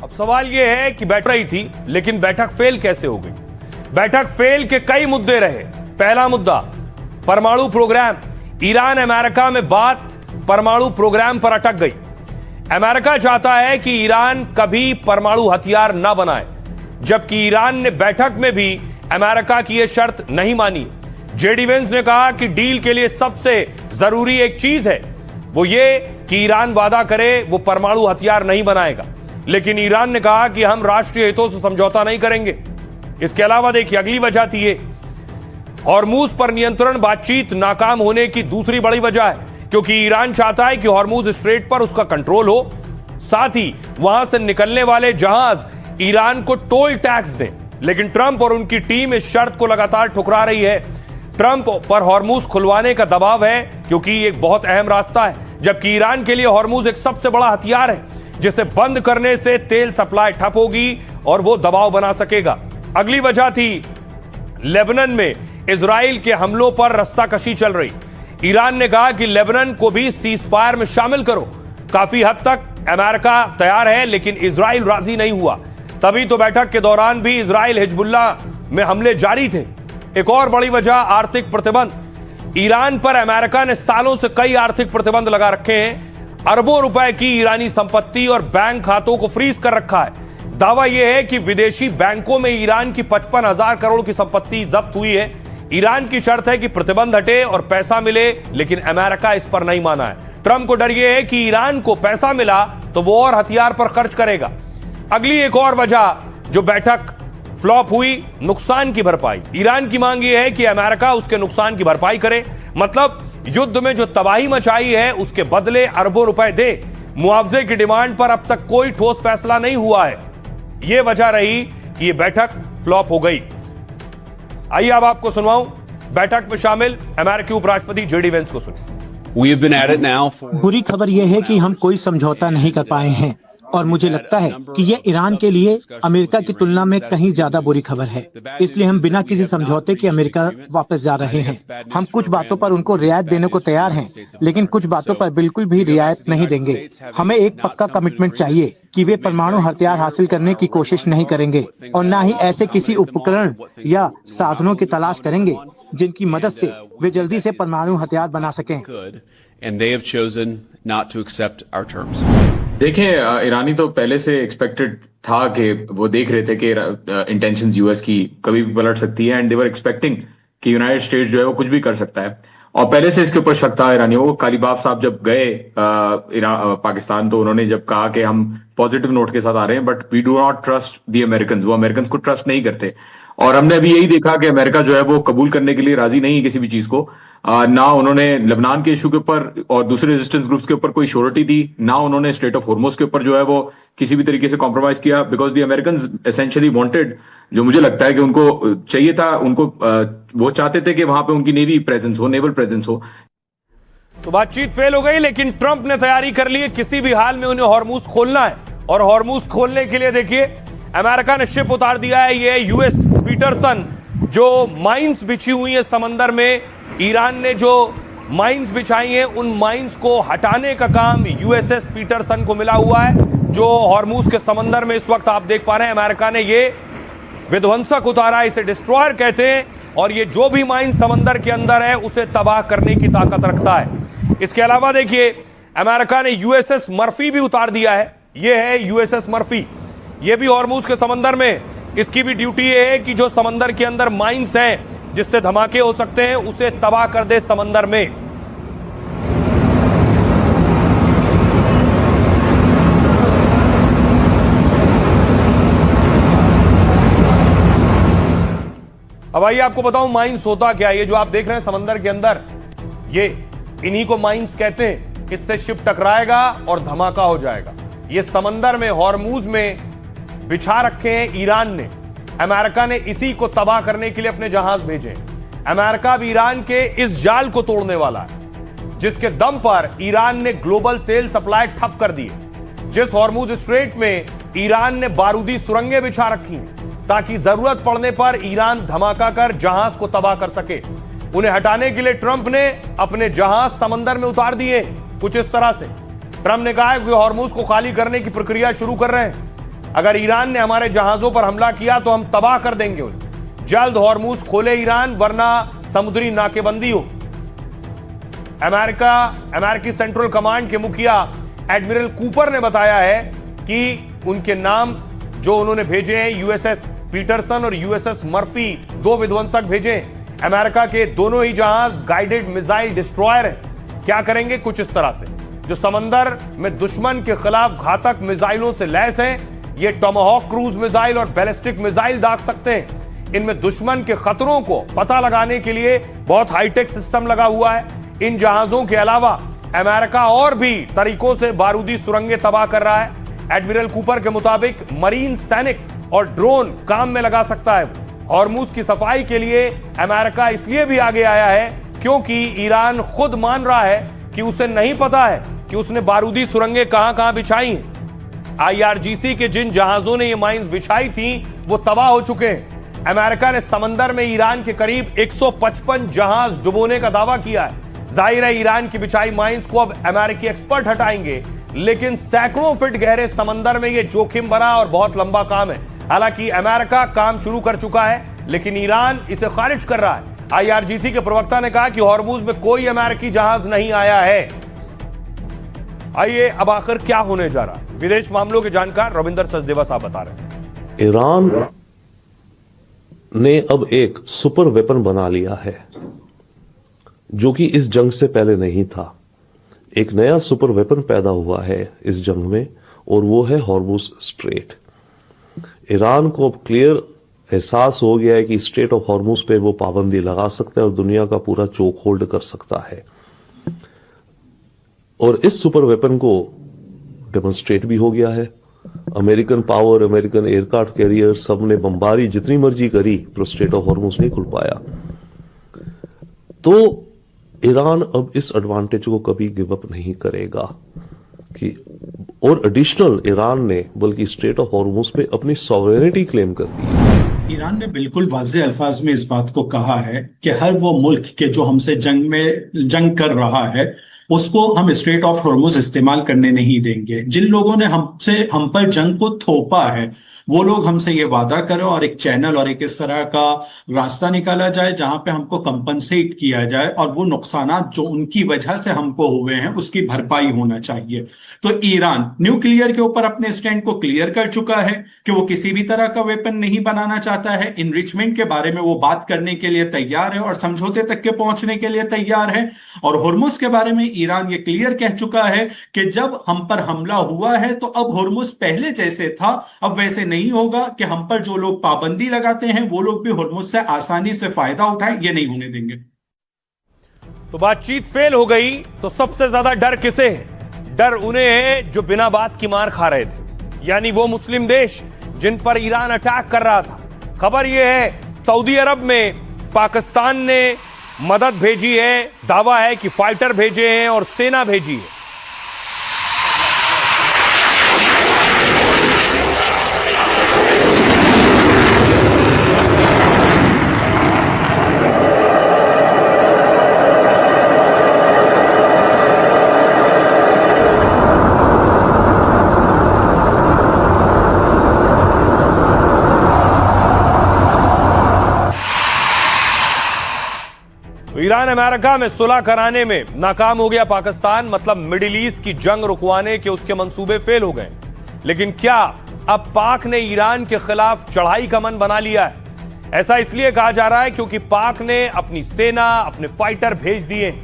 अब सवाल यह है कि बैठ रही थी, लेकिन बैठक फेल कैसे हो गई? बैठक फेल के कई मुद्दे रहे। पहला मुद्दा परमाणु प्रोग्राम। ईरान अमेरिका में बात परमाणु प्रोग्राम पर अटक गई। अमेरिका चाहता है कि ईरान कभी परमाणु हथियार न बनाए, जबकि ईरान ने बैठक में भी अमेरिका की यह शर्त नहीं मानी। जेडी वेंस ने कहा कि डील के लिए सबसे जरूरी एक चीज है, वो ये कि ईरान वादा करे वो परमाणु हथियार नहीं बनाएगा, लेकिन ईरान ने कहा कि हम राष्ट्रीय हितों से समझौता नहीं करेंगे। इसके अलावा देखिए अगली वजह थी ये हॉर्मूज पर नियंत्रण बातचीत नाकाम होने की दूसरी बड़ी वजह है, क्योंकि ईरान चाहता है कि हॉर्मूज स्ट्रेट पर उसका कंट्रोल हो, साथ ही वहां से निकलने वाले जहाज ईरान को टोल टैक्स दें। लेकिन ट्रंप और उनकी टीम इस शर्त को लगातार ठुकरा रही है। ट्रंप पर हॉर्मूज खुलवाने का दबाव है, क्योंकि ये एक बहुत अहम रास्ता है, जबकि ईरान के लिए हॉर्मूज एक सबसे बड़ा हथियार है, जिसे बंद करने से तेल सप्लाई ठप होगी और वो दबाव बना सकेगा। अगली वजह थी लेबनान में इजराइल के हमलों पर रस्साकशी चल रही। ईरान ने कहा कि लेबनान को भी सीज फायर में शामिल करो। काफी हद तक अमेरिका तैयार है, लेकिन इजराइल राजी नहीं हुआ। तभी तो बैठक के दौरान भी इजराइल हिजबुल्लाह में हमले जारी थे। एक और बड़ी वजह आर्थिक प्रतिबंध। ईरान पर अमेरिका ने सालों से कई आर्थिक प्रतिबंध लगा रखे हैं। अरबों रुपए की ईरानी संपत्ति और बैंक खातों को फ्रीज कर रखा है। दावा यह है कि विदेशी बैंकों में ईरान की 55,000 करोड़ की संपत्ति जब्त हुई है। ईरान की शर्त है कि प्रतिबंध हटे और पैसा मिले, लेकिन अमेरिका इस पर नहीं माना है। ट्रंप को डर यह है कि ईरान को पैसा मिला तो वो और हथियार पर खर्च करेगा। अगली एक और वजह जो बैठक फ्लॉप हुई, नुकसान की भरपाई। ईरान की मांग यह है कि अमेरिका उसके नुकसान की भरपाई करे, मतलब युद्ध में जो तबाही मचाई है उसके बदले अरबों रुपए दे। मुआवजे की डिमांड पर अब तक कोई ठोस फैसला नहीं हुआ है। यह वजह रही कि यह बैठक फ्लॉप हो गई। आइए अब आपको सुनवाऊं बैठक में शामिल अमेरिकी उपराष्ट्रपति जेडी वेंस को सुनिए। बुरी खबर यह है कि हम कोई समझौता नहीं कर पाए हैं, और मुझे लगता है कि यह ईरान के लिए अमेरिका की तुलना में कहीं ज्यादा बुरी खबर है। इसलिए हम बिना किसी समझौते के अमेरिका वापस जा रहे हैं। हम कुछ बातों पर उनको रियायत देने को तैयार हैं, लेकिन कुछ बातों पर बिल्कुल भी रियायत नहीं देंगे। हमें एक पक्का कमिटमेंट चाहिए कि वे परमाणु हथियार हासिल करने की कोशिश नहीं करेंगे, और न ही ऐसे किसी उपकरण या साधनों की तलाश करेंगे जिनकी मदद से वे जल्दी से परमाणु हथियार बना सकें। देखें, ईरानी तो पहले से एक्सपेक्टेड था कि वो देख रहे थे कि इंटेंशंस यूएस की कभी भी पलट सकती है, एंड दे वर एक्सपेक्टिंग कि यूनाइटेड स्टेट्स जो है वो कुछ भी कर सकता है। और पहले से इसके ऊपर शक था ईरानियों को। कालीबाफ साहब जब गए पाकिस्तान, तो उन्होंने जब कहा कि हम पॉजिटिव नोट के साथ आ रहे हैं, but we do not trust the American. वो अमेरिकन को ट्रस्ट नहीं करते, और हमने अभी यही देखा कि अमेरिका जो है वो कबूल करने के लिए राजी नहीं है किसी भी चीज को। ना उन्होंने लेबनान के इशू के ऊपर और दूसरे रेजिस्टेंस ग्रुप्स के ऊपर कोई श्योरिटी दी, ना उन्होंने स्ट्रेट ऑफ हॉर्मोज के ऊपर जो है वो किसी भी तरीके से कॉम्प्रोमाइज किया, because the American essentially wanted, जो मुझे लगता है कि उनको चाहिए था, उनको वो चाहते थे कि वहां पे उनकी नेवी प्रेजेंस हो, नेवल प्रेजेंस हो। तो बातचीत फेल हो गई, लेकिन ट्रंप ने तैयारी कर ली है, किसी भी हाल में उन्हें हॉर्मूज खोलना है। और हॉर्मूज खोलने के लिए देखिए अमेरिका ने शिप उतार दिया है। ये यूएस पीटरसन, जो माइंस बिछी हुई है समंदर में, ईरान ने जो माइंस बिछाई हैं उन माइंस को हटाने का काम यूएसएस पीटरसन को मिला हुआ है, जो हॉर्मूज के समंदर में इस वक्त आप देख पा रहे हैं। अमेरिका ने ये विध्वंसक उतारा, इसे डिस्ट्रॉयर कहते हैं, और ये जो भी माइंस समंदर के अंदर है उसे तबाह करने की ताकत रखता है। इसके अलावा देखिए अमेरिका ने यूएसएस मर्फी भी उतार दिया है। ये है यूएसएस मर्फी, ये भी हॉर्मूज के समंदर में। इसकी भी ड्यूटी ये है कि जो समंदर के अंदर माइंस हैं जिससे धमाके हो सकते हैं, उसे तबाह कर दे समंदर में। अब आइए आपको बताऊं माइंस होता क्या है। ये जो आप देख रहे हैं समंदर के अंदर, ये इन्हीं को माइंस कहते हैं। इससे शिप टकराएगा और धमाका हो जाएगा। ये समंदर में हॉर्मूज में बिछा रखे हैं ईरान ने। अमेरिका ने इसी को तबाह करने के लिए अपने जहाज भेजे। अमेरिका भी ईरान के इस जाल को तोड़ने वाला है, जिसके दम पर ईरान ने ग्लोबल तेल सप्लाई ठप कर दी है। जिस हॉर्मूज स्ट्रेट में ईरान ने बारूदी सुरंगें बिछा रखी हैं, ताकि जरूरत पड़ने पर ईरान धमाका कर जहाज को तबाह कर सके। उन्हें हटाने के लिए ट्रंप ने अपने जहाज समंदर में उतार दिए। कुछ इस तरह से ट्रंप ने कहा है कि हॉर्मूज को खाली करने की प्रक्रिया शुरू कर रहे हैं। अगर ईरान ने हमारे जहाजों पर हमला किया तो हम तबाह कर देंगे उन्हें। जल्द हॉर्मुज खोले ईरान, वरना समुद्री नाकेबंदी हो। अमेरिकी सेंट्रल कमांड के मुखिया एडमिरल कूपर ने बताया है कि उनके नाम जो उन्होंने भेजे हैं, यूएसएस पीटरसन और यूएसएस मर्फी, 2 विध्वंसक भेजे। अमेरिका के दोनों ही जहाज गाइडेड मिसाइल डिस्ट्रॉयर हैं। क्या करेंगे? कुछ इस तरह से, जो समंदर में दुश्मन के खिलाफ घातक मिसाइलों से लैस हैं। ये टोमाहॉक क्रूज मिसाइल और बैलिस्टिक मिसाइल दाग सकते हैं। इनमें दुश्मन के खतरों को पता लगाने के लिए बहुत हाईटेक सिस्टम लगा हुआ है। इन जहाजों के अलावा अमेरिका और भी तरीकों से बारूदी सुरंगें तबाह कर रहा है। एडमिरल कूपर के मुताबिक मरीन सैनिक और ड्रोन काम में लगा सकता है। हॉर्मुज की सफाई के लिए अमेरिका इसलिए भी आगे आया है क्योंकि ईरान खुद मान रहा है कि उसे नहीं पता है कि उसने बारूदी सुरंगें कहां-कहां बिछाई हैं। आईआरजीसी के जिन जहाजों ने ये माइंस बिछाई थी वो तबाह हो चुके हैं। अमेरिका ने समंदर में ईरान के करीब 155 जहाज डुबोने का दावा किया है। जाहिर है ईरान की बिछाई माइंस को अब अमेरिकी एक्सपर्ट हटाएंगे, लेकिन सैकड़ों फीट गहरे समंदर में यह जोखिम भरा और बहुत लंबा काम है। हालांकि अमेरिका काम शुरू कर चुका है, लेकिन ईरान इसे खारिज कर रहा है। आईआरजीसी के प्रवक्ता ने कहा कि हॉर्मुज में कोई अमेरिकी जहाज नहीं आया है। आइए अब आखिर क्या होने जा रहा है, विदेश मामलों के जानकार रविंदर सचदेवा साहब बता रहे हैं। ईरान ने अब एक सुपर वेपन बना लिया है जो कि इस जंग से पहले नहीं था। एक नया सुपर वेपन पैदा हुआ है इस जंग में, और वो है हॉर्मुज स्ट्रेट। ईरान को अब क्लियर एहसास हो गया है कि स्ट्रेट ऑफ हॉर्मुज पे वो पाबंदी लगा सकता है और दुनिया का पूरा चोक होल्ड कर सकता है। और इस सुपर वेपन को डेमोन्स्ट्रेट भी हो गया है। American power, American aircraft carrier, सब ने बमबारी जितनी मर्जी करी, पर स्ट्रेट ऑफ हॉर्मुज नहीं खुल पाया। तो ईरान अब इस एडवांटेज को कभी गिव अप नहीं करेगा कि, और एडिशनल ईरान ने बल्कि स्ट्रेट ऑफ हॉर्मुज पे अपनी सॉवरेनिटी क्लेम कर दी है। ईरान ने बिल्कुल वाज़ेह अल्फाज में इस बात को कहा है कि हर वो मुल्क के जो हमसे जंग कर रहा है उसको हम स्ट्रेट ऑफ हॉर्मुज इस्तेमाल करने नहीं देंगे। जिन लोगों ने हम पर जंग को थोपा है वो लोग हमसे ये वादा करें और एक चैनल और एक इस तरह का रास्ता निकाला जाए जहां पे हमको कंपनसेट किया जाए और वो नुकसानात जो उनकी वजह से हमको हुए हैं उसकी भरपाई होना चाहिए। तो ईरान न्यूक्लियर के ऊपर अपने स्टैंड को क्लियर कर चुका है कि वो किसी भी तरह का वेपन नहीं बनाना चाहता है। इनरिचमेंट के बारे में वो बात करने के लिए तैयार है और समझौते तक के पहुंचने के लिए तैयार है। और हॉर्मुज के बारे में ईरान ये क्लियर कह चुका है कि जब हम पर हमला हुआ है तो अब हॉर्मुज पहले जैसे था, अब वैसे नहीं होगा कि हम पर जो लोग पाबंदी लगाते हैं वो लोग भी हॉर्मुज से आसानी से फायदा उठाएं, ये नहीं होने देंगे। तो बातचीत फेल हो गई तो सबसे ज्यादा डर किसे है? डर उन्हें है जो बिना बात की मार खा रहे थे, यानी वो मुस्लिम देश जिन पर ईरान अटैक कर रहा था। खबर यह है सऊदी अरब में पाकिस्तान ने मदद भेजी है, दावा है कि फाइटर भेजे हैं और सेना भेजी है। ईरान अमेरिका में सुलह कराने में नाकाम हो गया पाकिस्तान, मतलब मिडिल ईस्ट की जंग रुकवाने के उसके मंसूबे फेल हो गए। लेकिन क्या अब पाक ने ईरान के खिलाफ चढ़ाई का मन बना लिया है? ऐसा इसलिए कहा जा रहा है क्योंकि पाक ने अपनी सेना, अपने फाइटर भेज दिए।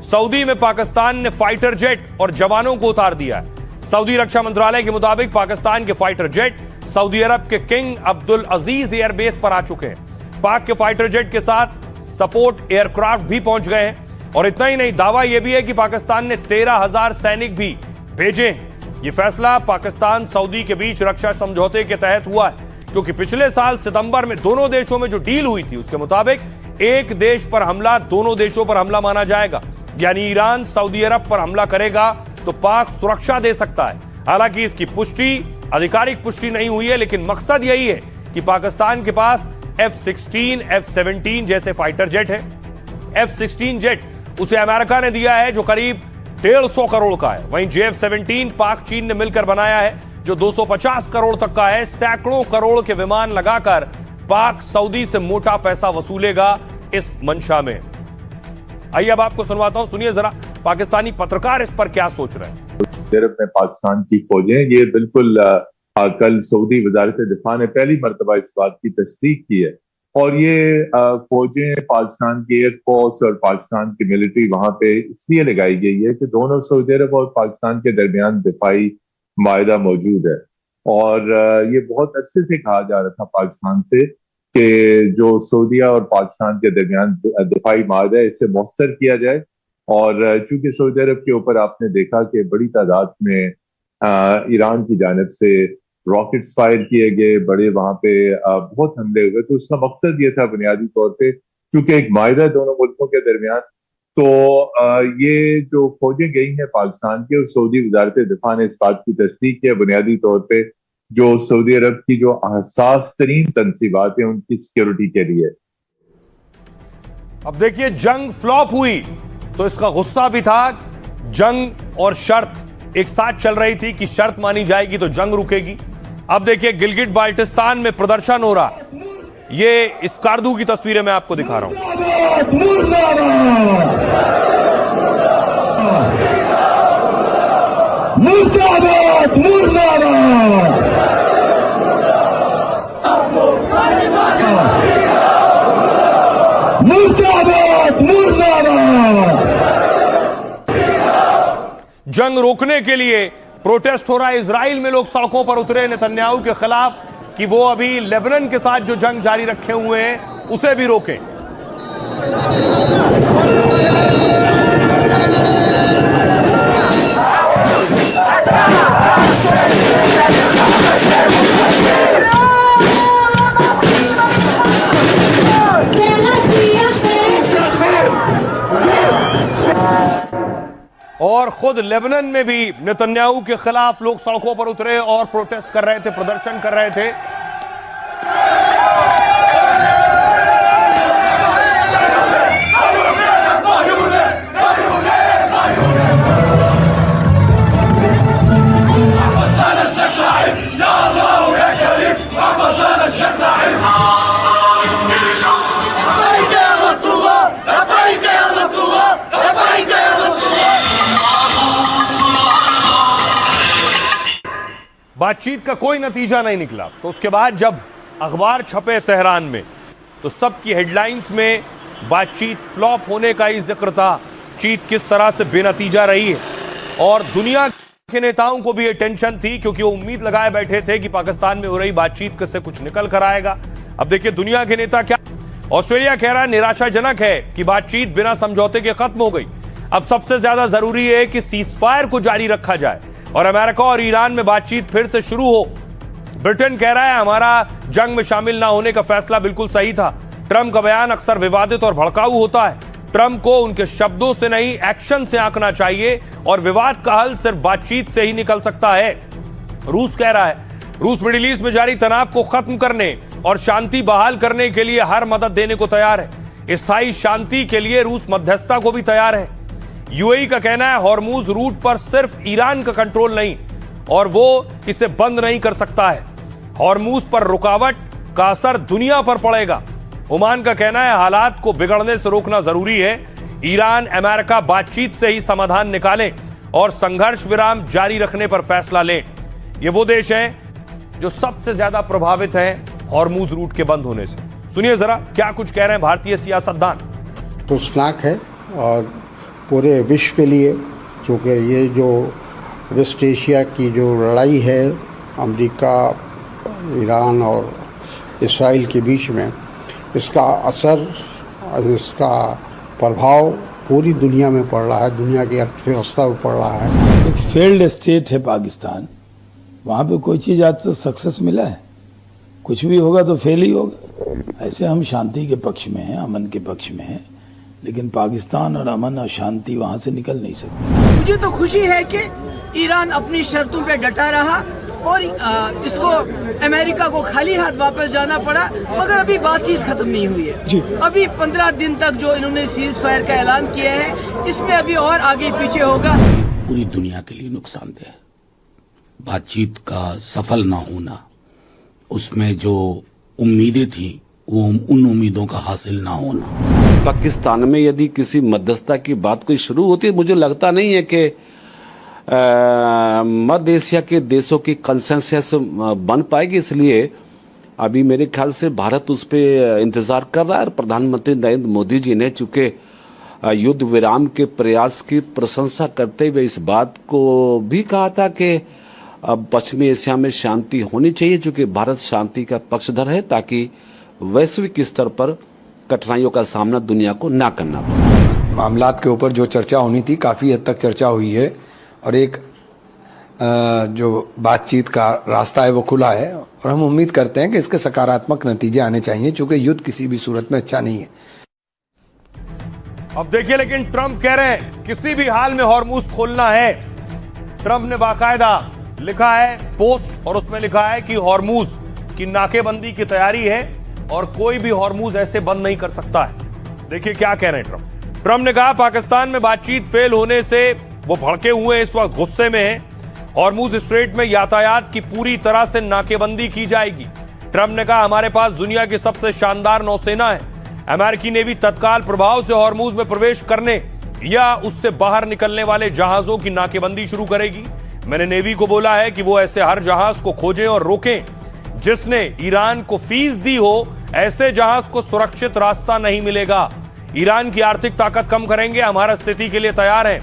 सऊदी में पाकिस्तान ने फाइटर जेट और जवानों को उतार दिया है। सऊदी रक्षा मंत्रालय के मुताबिक पाकिस्तान के फाइटर जेट सऊदी अरब के किंग अब्दुल अजीज एयरबेस पर आ चुके हैं। पाक के फाइटर जेट के साथ सपोर्ट एयरक्राफ्ट भी पहुंच गए हैं। और इतना ही नहीं, दावा यह भी है कि पाकिस्तान ने 13,000 सैनिक भी भेजे हैं। यह फैसला पाकिस्तान सऊदी के बीच रक्षा समझौते के तहत हुआ है, क्योंकि पिछले साल सितंबर में दोनों देशों में जो डील हुई थी उसके मुताबिक एक देश पर हमला दोनों देशों पर हमला माना जाएगा। यानी ईरान सऊदी अरब पर हमला करेगा तो पाक सुरक्षा दे सकता है। हालांकि इसकी पुष्टि, आधिकारिक पुष्टि नहीं हुई है, लेकिन मकसद यही है कि पाकिस्तान के पास F-16, F-17 जैसे फाइटर जेट है। F-16 जेट उसे अमेरिका ने दिया है जो करीब 150 करोड़ का है। वहीं JF-17 पाक चीन ने मिलकर बनाया है। जो 250 करोड़ तक का है। सैकड़ों करोड़ के विमान लगाकर पाक सऊदी से मोटा पैसा वसूलेगा इस मंशा में। आइए अब आपको सुनवाता हूं, सुनिए जरा पाकिस्तानी पत्रकार इस पर क्या सोच रहे हैं। सऊदी अरब में पाकिस्तान की फौजें, ये बिल्कुल कल सऊदी वजारत दिफा ने पहली मरतबा इस बात की तस्दीक की है, और ये फौजें पाकिस्तान की एयरफोर्स और पाकिस्तान की मिलिट्री वहां पे इसलिए लगाई गई है कि दोनों सऊदी अरब और पाकिस्तान के दरमियान दिफाई माहिदा मौजूद है। और ये बहुत अरसे से कहा जा रहा था पाकिस्तान से कि जो सऊदीया और पाकिस्तान के दरमियान दिफाई माहिदा है इसे मौसर किया जाए। और चूंकि सऊदी अरब के ऊपर आपने देखा कि बड़ी तादाद में ईरान की जानिब से रॉकेट्स फायर किए गए, बड़े वहां पे बहुत हमले हुए, तो उसका मकसद ये था बुनियादी तौर पे, क्योंकि एक माहिदा दोनों मुल्कों के दरमियान, तो ये जो फौजें गई हैं पाकिस्तान की, और सऊदी वजारत दिफा ने इस बात की तस्दीक की है बुनियादी तौर पे जो सऊदी अरब की जो हसास तरीन तंसीबात हैं उनकी सिक्योरिटी के लिए। अब देखिए, जंग फ्लॉप हुई तो इसका गुस्सा भी था। जंग और शर्त एक साथ चल रही थी कि शर्त मानी जाएगी तो जंग रुकेगी। अब देखिए, गिलगिट बाल्टिस्तान में प्रदर्शन हो रहा। ये स्कार्दू की तस्वीरें मैं आपको दिखा रहा हूं। मुर्दाबाद मुर्दाबाद मुर्दाबाद मुर्दाबाद। जंग रोकने के लिए प्रोटेस्ट हो रहा है। इजराइल में लोग सड़कों पर उतरे नेतन्याहू के खिलाफ कि वो अभी लेबनान के साथ जो जंग जारी रखे हुए हैं उसे भी रोकें। और खुद लेबनान में भी नेतन्याहू के खिलाफ लोग सड़कों पर उतरे और प्रोटेस्ट कर रहे थे, प्रदर्शन कर रहे थे। बातचीत का कोई नतीजा नहीं निकला। तो उसके बाद जब अखबार छपे तेहरान में तो सबकी हेडलाइंस में बातचीत फ्लॉप होने का ही जिक्र था। चीत किस तरह से बेनतीजा रही है, और दुनिया के नेताओं को भी ये टेंशन थी क्योंकि वो उम्मीद लगाए बैठे थे कि पाकिस्तान में हो रही बातचीत से कुछ निकल कर आएगा। अब देखिए दुनिया के नेता क्या। ऑस्ट्रेलिया कह रहा है निराशाजनक है कि बातचीत बिना समझौते के खत्म हो गई। अब सबसे ज्यादा जरूरी है कि सीजफायर को जारी रखा जाए और अमेरिका और ईरान में बातचीत फिर से शुरू हो। ब्रिटेन कह रहा है हमारा जंग में शामिल ना होने का फैसला बिल्कुल सही था। ट्रंप का बयान अक्सर विवादित और भड़काऊ होता है। ट्रंप को उनके शब्दों से नहीं एक्शन से आंकना चाहिए और विवाद का हल सिर्फ बातचीत से ही निकल सकता है। रूस कह रहा है रूस मिडिल ईस्ट में जारी तनाव को खत्म करने और शांति बहाल करने के लिए हर मदद देने को तैयार है। स्थायी शांति के लिए रूस मध्यस्थता को भी तैयार है। यूएई का कहना है हॉर्मूज रूट पर सिर्फ ईरान का कंट्रोल नहीं और वो इसे बंद नहीं कर सकता है। हॉर्मूज पर रुकावट का असर दुनिया पर पड़ेगा। ओमान का कहना है हालात को बिगड़ने से रोकना जरूरी है। ईरान अमेरिका बातचीत से ही समाधान निकालें और संघर्ष विराम जारी रखने पर फैसला लें। ये वो देश हैं जो सबसे ज्यादा प्रभावित हैं हॉर्मूज रूट के बंद होने से। सुनिए जरा क्या कुछ कह रहे हैं भारतीय सियासतदान। अफसोसनाक है और पूरे विश्व के लिए, क्योंकि ये जो वेस्ट एशिया की जो लड़ाई है अमेरिका, ईरान और इसराइल के बीच में, इसका असर और इसका प्रभाव पूरी दुनिया में पड़ रहा है, दुनिया की अर्थव्यवस्था में पड़ रहा है। एक फेल्ड स्टेट है पाकिस्तान, वहाँ पे कोई चीज़ आज तक सक्सेस मिला है? कुछ भी होगा तो फेल ही होगा। ऐसे हम शांति के पक्ष में हैं, अमन के पक्ष में हैं, लेकिन पाकिस्तान और अमन और शांति वहाँ से निकल नहीं सकती। मुझे तो खुशी है कि ईरान अपनी शर्तों पे डटा रहा और इसको अमेरिका को खाली हाथ वापस जाना पड़ा, मगर अभी बातचीत खत्म नहीं हुई है जी। अभी 15 दिन तक जो इन्होंने सीज फायर का ऐलान किया है, इसमें अभी और आगे पीछे होगा। पूरी दुनिया के लिए नुकसानदेह है, बातचीत का सफल ना होना, उसमें जो उम्मीदें थी वो उन उम्मीदों का हासिल ना होना। पाकिस्तान में यदि किसी मध्यस्थता की बात कोई शुरू होती है, मुझे लगता नहीं है कि मध्य एशिया के देशों की कंसेंसस बन पाएगी। इसलिए अभी मेरे ख्याल से भारत उस पर इंतजार कर रहा है। और प्रधानमंत्री नरेंद्र मोदी जी ने चूंकि युद्ध विराम के प्रयास की प्रशंसा करते हुए इस बात को भी कहा था कि अब पश्चिमी एशिया में शांति होनी चाहिए, चूंकि भारत शांति का पक्षधर है, ताकि वैश्विक स्तर पर कठिनाइयों का सामना दुनिया को ना करना पड़े। मामलात के ऊपर जो चर्चा होनी थी काफ़ी हद तक चर्चा हुई है और एक जो बातचीत का रास्ता है वो खुला है और हम उम्मीद करते हैं कि इसके सकारात्मक नतीजे आने चाहिए, चूंकि युद्ध किसी भी सूरत में अच्छा नहीं है। अब देखिए, लेकिन ट्रंप कह रहे हैं किसी भी हाल में हॉर्मूज खोलना है। ट्रंप ने बाकायदा लिखा है पोस्ट और उसमें लिखा है कि हॉर्मूज की नाकेबंदी की तैयारी है और कोई भी हॉर्मूज ऐसे बंद नहीं कर सकता है। देखिए क्या कह रहे हैं ट्रंप। ट्रंप ने कहा पाकिस्तान में बातचीत फेल होने से वो भड़के हुए इस वक्त गुस्से में है। हॉर्मूज स्ट्रेट में यातायात की पूरी तरह से नाकेबंदी की जाएगी। ट्रंप ने कहा हमारे पास दुनिया की सबसे शानदार नौसेना है। अमेरिकी नेवी तत्काल प्रभाव से हॉर्मूज में प्रवेश करने या उससे बाहर निकलने वाले जहाजों की नाकेबंदी शुरू करेगी। मैंने नेवी को बोला है कि वो ऐसे हर जहाज को खोजें और रोकें जिसने ईरान को फीस दी हो। ऐसे जहाज को सुरक्षित रास्ता नहीं मिलेगा। ईरान की आर्थिक ताकत कम करेंगे, हमारा स्थिति के लिए तैयार है।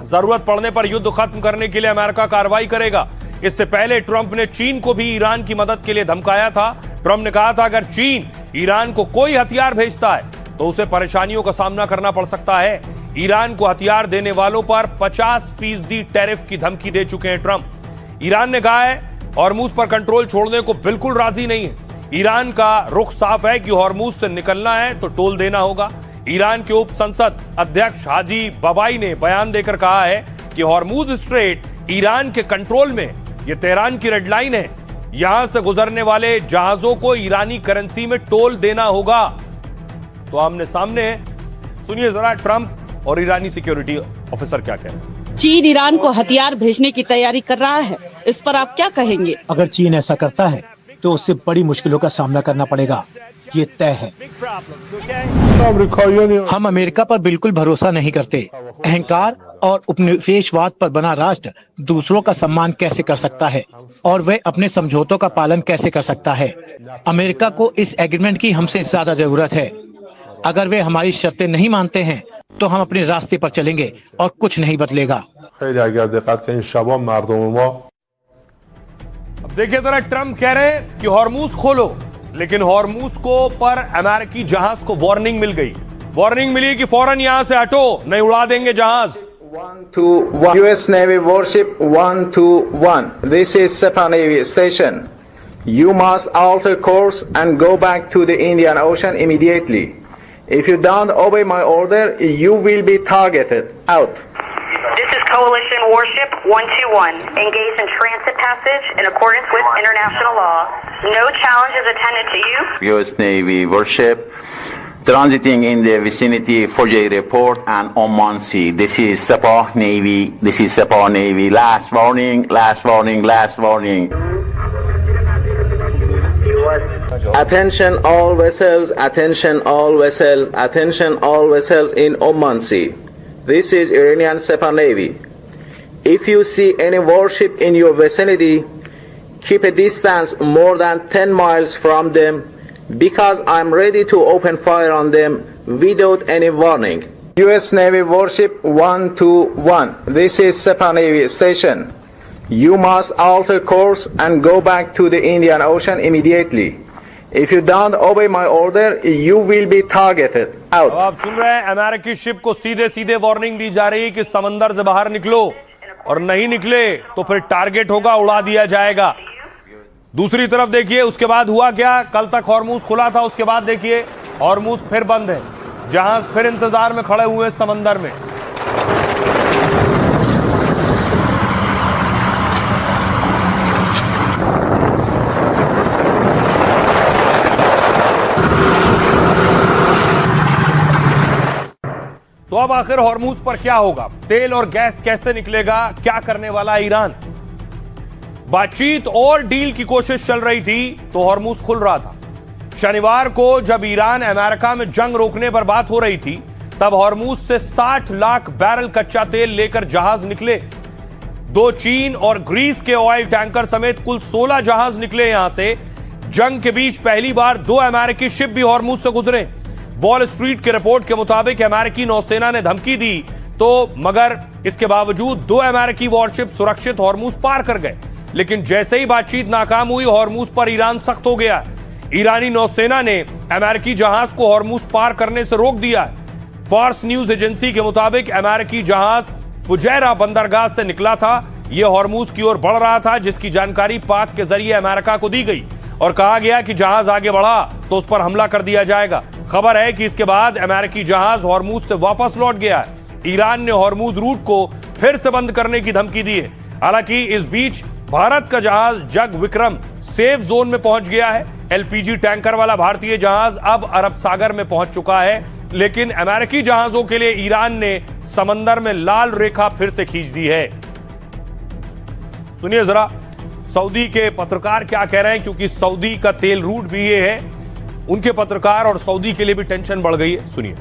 जरूरत पड़ने पर युद्ध खत्म करने के लिए अमेरिका कार्रवाई करेगा। इससे पहले ट्रंप ने चीन को भी ईरान की मदद के लिए धमकाया था। ट्रंप ने कहा था अगर चीन ईरान को कोई हथियार भेजता है तो उसे परेशानियों का सामना करना पड़ सकता है। ईरान को हथियार देने वालों पर 50% टैरिफ की धमकी दे चुके हैं ट्रंप। ईरान ने कहा है हॉर्मूज पर कंट्रोल छोड़ने को बिल्कुल राजी नहीं है। ईरान का रुख साफ है कि हॉर्मूज से निकलना है तो टोल देना होगा। ईरान के उप संसद अध्यक्ष हाजी बाबाई ने बयान देकर कहा है कि हॉर्मूज स्ट्रेट ईरान के कंट्रोल में, यह तेहरान की रेड लाइन है। यहां से गुजरने वाले जहाजों को ईरानी करेंसी में टोल देना होगा। तो आमने सामने है, सुनिए जरा ट्रंप और ईरानी सिक्योरिटी ऑफिसर क्या कह रहे हैं। चीन ईरान को हथियार भेजने की तैयारी कर रहा है, इस पर आप क्या कहेंगे? अगर चीन ऐसा करता है तो उससे बड़ी मुश्किलों का सामना करना पड़ेगा, ये तय है। हम अमेरिका पर बिल्कुल भरोसा नहीं करते। अहंकार और उपनिवेशवाद पर बना राष्ट्र दूसरों का सम्मान कैसे कर सकता है और वह अपने समझौतों का पालन कैसे कर सकता है? अमेरिका को इस एग्रीमेंट की हमसे ज्यादा जरूरत है। अगर वे हमारी शर्तें नहीं मानते हैं तो हम अपने रास्ते पर चलेंगे और कुछ नहीं बदलेगा। अब देखिए जरा, ट्रंप कह रहे हैं कि हॉर्मूज खोलो, लेकिन हॉर्मूज को पर अमेरिकी जहाज को वार्निंग मिल गई। वार्निंग मिली कि फौरन यहां से हटो, नहीं उड़ा देंगे जहाज। 121 US Navy warship 121. This is Sepah Navy station. You must alter course and go back to the Indian Ocean immediately. If you don't obey my order, you will be targeted. Out. This is Coalition Warship 121, engaged in transit passage in accordance with international law. No challenge is attended to you. US Navy warship transiting in the vicinity Fujay Port and Oman Sea. This is Sepah Navy. This is Sepah Navy. Last warning, last warning, last warning. Attention all vessels, attention all vessels, attention all vessels in Oman Sea. This is Iranian Sepah Navy. If you see any warship in your vicinity, keep a distance more than 10 miles from them because I'm ready to open fire on them without any warning. US Navy warship 121. This is Sepah Navy station. You must alter course and go back to the Indian Ocean immediately. If you don't obey my order, you will be targeted. Out. अब आप सुन रहे हैं, अमेरिकी ship को सीधे सीधे warning दी जा रही है कि समंदर से बाहर निकलो, और नहीं निकले तो फिर टारगेट होगा, उड़ा दिया जाएगा। दूसरी तरफ देखिए उसके बाद हुआ क्या। कल तक हॉर्मूज खुला था, उसके बाद देखिए हॉर्मूज फिर बंद है। जहाज फिर इंतजार में खड़े हुए समंदर में। तो अब आखिर हॉर्मूज पर क्या होगा? तेल और गैस कैसे निकलेगा? क्या करने वाला ईरान? बातचीत और डील की कोशिश चल रही थी तो हॉर्मूज खुल रहा था। शनिवार को जब ईरान अमेरिका में जंग रोकने पर बात हो रही थी, तब हॉर्मूज से 60 लाख बैरल कच्चा तेल लेकर जहाज निकले। 2 चीन और ग्रीस के ऑयल टैंकर समेत कुल 16 जहाज निकले यहां से। जंग के बीच पहली बार 2 अमेरिकी शिप भी हॉर्मूज से गुजरे। वॉल स्ट्रीट की रिपोर्ट के मुताबिक अमेरिकी नौसेना ने धमकी दी तो मगर इसके बावजूद 2 अमेरिकी वॉरशिप सुरक्षित हॉर्मूज पार कर गए। लेकिन जैसे ही बातचीत नाकाम हुई, हॉर्मूज पर ईरान सख्त हो गया। ईरानी नौसेना ने अमेरिकी जहाज को हॉर्मूज पार करने से रोक दिया। फार्स न्यूज एजेंसी के मुताबिक अमेरिकी जहाज फुजैरा बंदरगाह से निकला था। यह हॉर्मूज की ओर बढ़ रहा था, जिसकी जानकारी पाक के जरिए अमेरिका को दी गई और कहा गया कि जहाज आगे बढ़ा तो उस पर हमला कर दिया जाएगा। खबर है कि इसके बाद अमेरिकी जहाज हॉर्मूज से वापस लौट गया है। ईरान ने हॉर्मूज रूट को फिर से बंद करने की धमकी दी है। हालांकि इस बीच भारत का जहाज जग विक्रम सेफ जोन में पहुंच गया है। एलपीजी टैंकर वाला भारतीय जहाज अब अरब सागर में पहुंच चुका है। लेकिन अमेरिकी जहाजों के लिए ईरान ने समंदर में लाल रेखा फिर से खींच दी है। सुनिए जरा सऊदी के पत्रकार क्या कह रहे हैं, क्योंकि सऊदी का तेल रूट भी ये है। उनके पत्रकार और सऊदी के लिए भी टेंशन बढ़ गई है। सुनिए।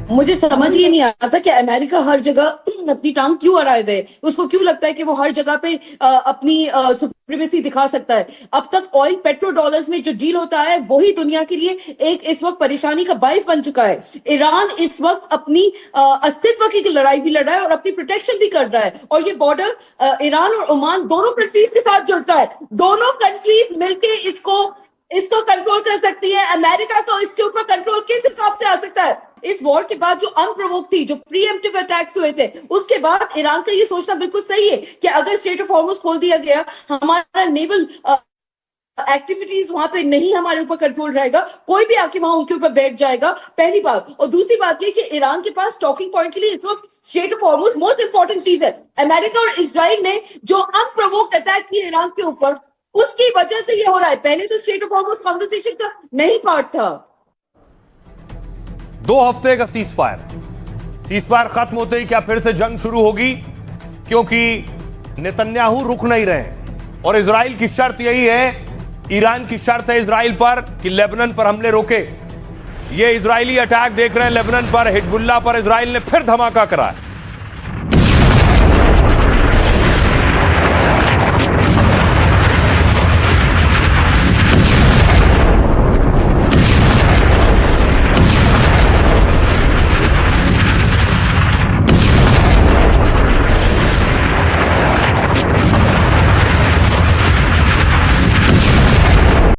मुझे समझ ये नहीं आता कि अमेरिका हर जगह अपनी टांग क्यों अड़ाए हुए है। उसको क्यों लगता है कि वो हर जगह पे अपनी सुप्रीमेसी दिखा सकता है। अब तक ऑयल पेट्रो डॉलर्स में जो डील होता है वही दुनिया के लिए एक इस वक्त परेशानी का बायस बन चुका है। ईरान इस वक्त अपनी अस्तित्व की लड़ाई भी लड़ रहा है और अपनी प्रोटेक्शन भी कर रहा है। और ये बॉर्डर ईरान और ओमान दोनों कंट्रीज के साथ जुड़ता है। दोनों कंट्रीज मिलके इसको कंट्रोल कर सकती है। अमेरिका को इसके ऊपर कंट्रोल किस हिसाब से आ सकता है। इस वॉर के बाद जो अनप्रोवोक्ड थी, जो प्रीएम्प्टिव अटैक्स हुए थे, उसके बाद ईरान का ये सोचना बिल्कुल सही है कि अगर स्ट्रेट ऑफ हॉर्मुज खोल दिया गया, हमारा नेवल एक्टिविटीज वहां पे नहीं हमारे ऊपर कंट्रोल रहेगा, कोई भी आके वहां उनके ऊपर बैठ जाएगा, पहली बात। और दूसरी बात ये कि ईरान के पास टॉकिंग पॉइंट के लिए इस वक्त straight of Hormuz most important चीज है। अमेरिका और इजराइल ने जो अनप्रोवोक्ड अटैक किए ईरान के ऊपर, उसकी वजह से ये हो रहा है। पहले तो स्ट्रेट ऑफ हॉर्मुज कन्वर्सेशन का नहीं पार्ट था। 2 हफ्ते का सीजफायर खत्म होते ही क्या फिर से जंग शुरू होगी, क्योंकि नेतन्याहू रुक नहीं रहे और इजराइल की शर्त यही है, ईरान की शर्त है इजराइल पर कि लेबनान पर हमले रोके। ये इजरायली अटैक देख रहे हैं लेबनान पर, हिजबुल्लाह पर इजराइल ने फिर धमाका करा है।